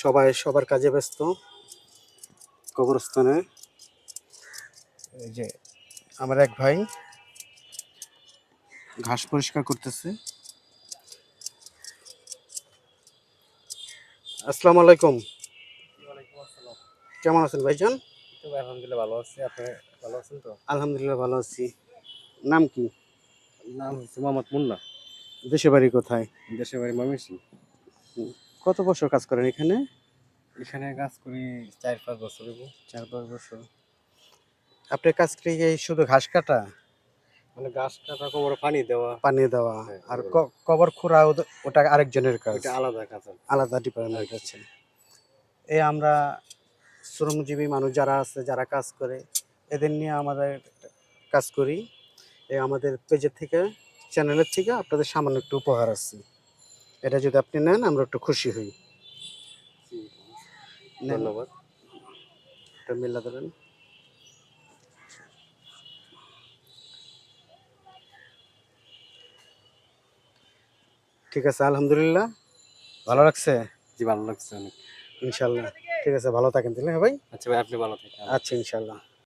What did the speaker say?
সবাই সবার কাজে ব্যস্ত। কবরস্থানে এই যে আমার এক ভাই ঘাস পরিষ্কার করতেছে। আসসালামু আলাইকুম। কেমন আছেন ভাইজান? আলহামদুলিল্লাহ ভালো আছি। আপনি ভালো আছেন তো? আলহামদুলিল্লাহ ভালো আছি। নাম কি? নাম হচ্ছে মোহাম্মদ মুন্না। দেশের বাড়ি কোথায়? দেশের বাড়ি ময়মনসিংহ। কত বছর কাজ করেন এখানে? এখানে কাজ করি 4-5 বছর হইব। 4-5 বছর। আপনার কাজ কি এই শুধু ঘাস কাটা, মানে ঘাস কাটা, কবরে পানি দেওয়া। পানি দেওয়া হ্যাঁ, আর এগুলো। কবর খোঁড়া ওটা আরেকজনের কাজ, ওইটা আলাদা কাজ আর কি। আলাদা ডিপার্টমেন্ট আছে। এই আমরা শ্রমজীবী মানুষ যারা আছে, যারা কাজ করে, এদের নিয়ে আমাদের কাজ করি। এই আমাদের পেজের থেকে, চ্যানেলের থেকে আপনাদের সামান্য একটু উপহার আছে। এটা যদি আপনি নেন আমরা একটু খুশি হই। নেন, ধন্যবাদ। এটা মিল্লা দেবেন। ঠিক আছে, আলহামদুলিল্লাহ ভালো লাগছে। জি, ভালো লাগছে অনেক। ইনশাল্লাহ। ঠিক আছে, ভালো থাকেন তাহলে। হ্যাঁ ভাই। আচ্ছা ভাই, আপনি ভালো থাকেন। আচ্ছা, ইনশাল্লাহ।